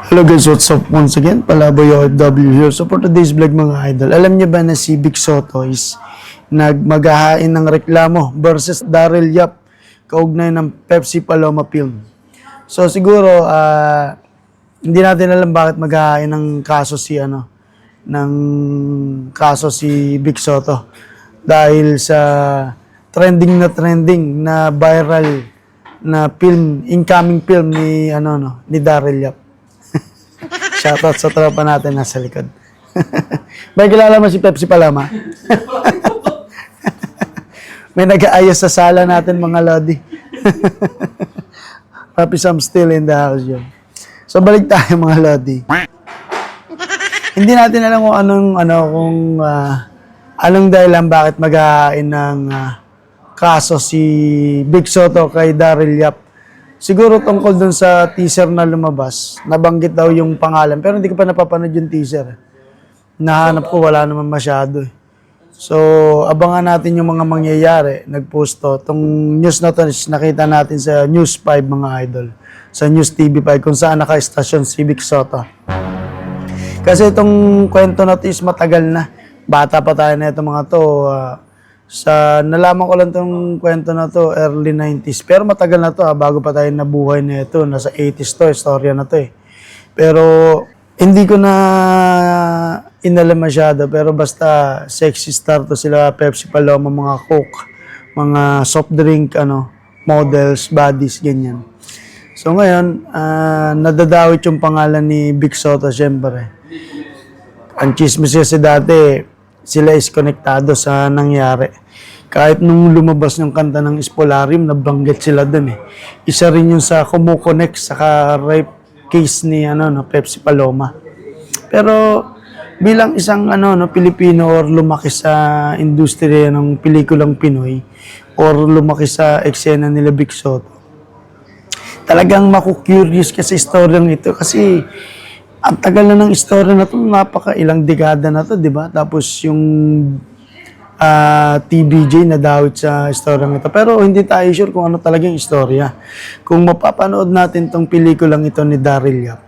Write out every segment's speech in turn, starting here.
Hello guys, what's up once again? Palaboy OFW here. So for today's vlog mga idol, alam niyo ba na si Vic Soto is maghahain ng reklamo versus Daryl Yap kaugnay ng Pepsi Paloma film. So siguro, hindi natin alam bakit maghahain ng kaso si Vic Soto. Dahil sa trending na viral na film, incoming film ni Daryl Yap. Shoutout sa tropa natin nasa likod. May kilala mo si Pepsi Paloma? May nag-aayos sa sala natin mga lodi. Papi Sam still in the house yun. So balik tayo mga lodi. Hindi natin alam kung anong dahilan bakit maghahain ng kaso si Vic Soto kay Daryl Yap. Siguro tungkol dun sa teaser na lumabas, nabanggit daw yung pangalan, pero hindi ko pa napapanood yung teaser. Nahanap ko, wala naman masyado. So, abangan natin yung mga mangyayari. Nag-post to. Itong news na to, nakita natin sa News 5 mga idol. Sa News TV 5, kung saan naka-stasyon si Vic Soto. Kasi itong kwento na to is matagal na. Bata pa tayo na itong mga to. Nalaman ko lang itong kwento na to, early 90s. Pero matagal na to, bago pa tayo nabuhay na ito. Nasa 80s to, istorya na to eh. Pero hindi ko na inalam masyado. Pero basta sexy star to sila, Pepsi Paloma, mga Coke, mga soft drink, models, bodies, ganyan. So ngayon, nadadawit yung pangalan ni Vic Soto, syempre. Ang chismis kasi dati, sila is konektado sa nangyari. Kahit nung lumabas yung kanta ng Spolarium, nabanggit sila dun eh. Isa rin yung sa kumukonect sa rape case ni Pepsi Paloma. Pero bilang isang Pilipino or lumaki sa industriya ng pelikulang Pinoy or lumaki sa eksena nila Vic Soto, talagang maku-curious ka sa istoryang ito kasi ang tagal na ng istorya na ito, ilang dekada na ito, di ba? Tapos yung TBJ nadawit sa istoryang ito. Pero hindi tayo sure kung ano talagang istorya. Kung mapapanood natin tong pelikulang ito ni Daryl Yap,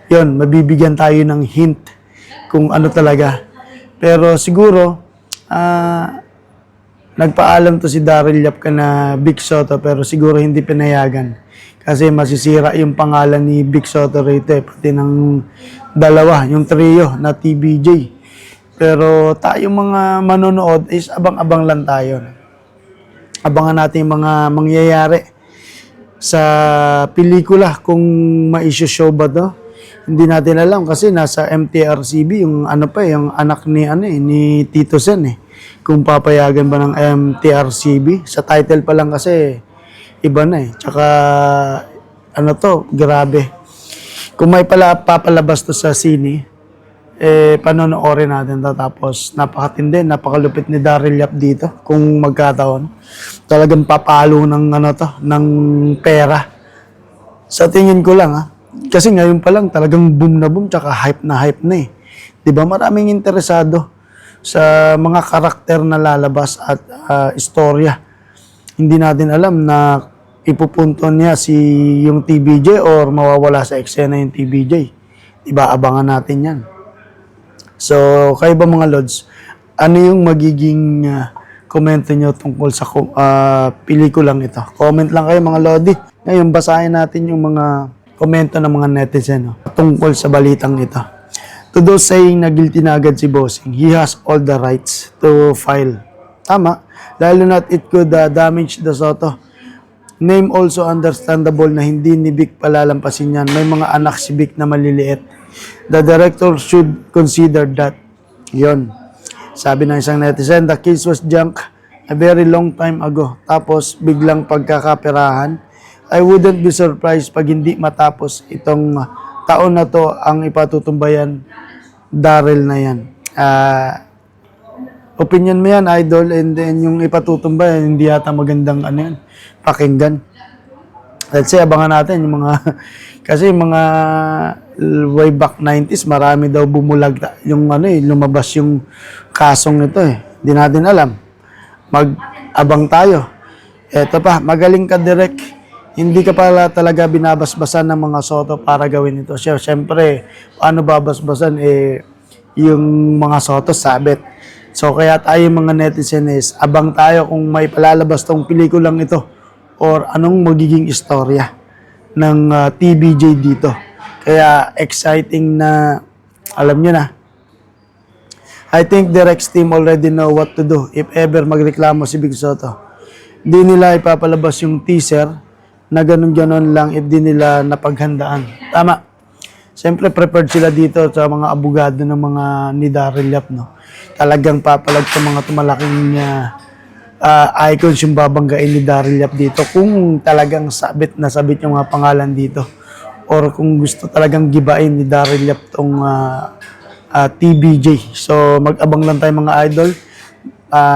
yun, mabibigyan tayo ng hint kung ano talaga. Pero siguro, nagpaalam to si Daryl Yap na Vic Soto, pero siguro hindi pinayagan. Kasi masisira yung pangalan ni Vic Soto rito pati ng dalawa, yung trio na TBJ. Pero tayong mga manonood is abang-abang lang tayo. Abangan natin yung mga mangyayari sa pelikula kung ma-show ba to. Hindi natin alam kasi nasa MTRCB yung yung anak ni Tito Sen eh. Kung papayagan ba ng MTRCB. Sa title pa lang kasi iba na eh. Tsaka, grabe. Kung may papalabas to sa sine, panonoorin natin to. Tapos, napakatindi, napakalupit ni Daryl Yap dito. Kung magkataon, talagang papalo ng pera. Sa tingin ko lang, kasi ngayon pa lang, talagang boom na boom, tsaka hype na eh. Diba? Maraming interesado sa mga karakter na lalabas at istorya. Hindi natin alam na ipupunto niya yung TBJ or mawawala sa eksena yung TBJ. Diba? Abangan natin yan. So, kayo ba mga Lods, ano yung magiging komento nyo tungkol sa pelikulang ito? Comment lang kayo mga Lodi. Ngayon, basahin natin yung mga komento ng mga netizen tungkol sa balitang ito. To those saying na guilty na agad si Bossing, he has all the rights to file. Tama. Lalo na it could damage the Soto. Name also understandable na hindi ni Vic palalampasin yan. May mga anak si Vic na maliliit. The director should consider that. Yon. Sabi ng isang netizen, the case was junk a very long time ago. Tapos biglang pagkakaperahan. I wouldn't be surprised pag hindi matapos itong taon na to ang ipatutumbayan Daryl na yan. Opinion mo yan, idol, and then yung ipatutumba, hindi yata magandang pakinggan. Let's say, abangan natin yung kasi mga way back 90s, marami daw bumulag, lumabas yung kasong ito eh. Hindi natin alam. Mag-abang tayo. Eto pa, magaling ka direct, hindi ka pala talaga binabasbasan ng mga Soto para gawin ito. Siyempre, paano babasbasan? Yung mga Soto sabit. So, kaya tayo mga netizen is, abang tayo kung may palalabas tong pelikulang ito or anong magiging istorya ng TBJ dito. Kaya, exciting na, alam nyo na, I think the Rex team already know what to do if ever magreklamo si Big Soto. Di nila ipapalabas yung teaser na ganun-ganon lang if di nila napaghandaan. Tama. Siyempre, prepared sila dito sa mga abogado ng mga ni Daryl Yap, no? Talagang papalag sa mga tumalaking icons yung babanggain ni Daryl Yap dito kung talagang sabit na sabit yung mga pangalan dito. Or kung gusto talagang gibain ni Daryl Yap tong TBJ. So, mag-abang lang tayo mga idol.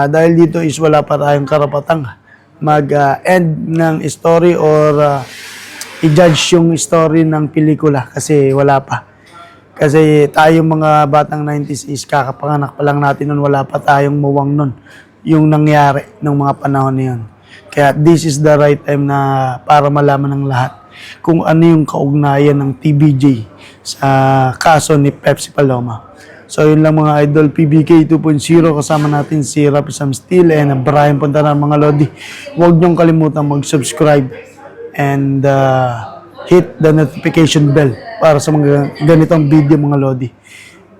Dahil dito is wala pa tayong karapatang mag-end ng story or i-judge yung story ng pelikula kasi wala pa. Kasi tayong mga batang 90s is kakapanganak pa lang natin nun, wala pa tayong muwang nun yung nangyari ng mga panahon na yun. Kaya this is the right time na para malaman ng lahat kung ano yung kaugnayan ng TBJ sa kaso ni Pepsi Paloma. So yun lang mga idol, PBK 2.0, kasama natin si Rapi Sam Steel and Brian Puntaran mga Lodi. Huwag niyong kalimutan mag-subscribe and hit the notification bell para sa mga ganitong video mga Lodi.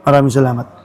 Maraming salamat.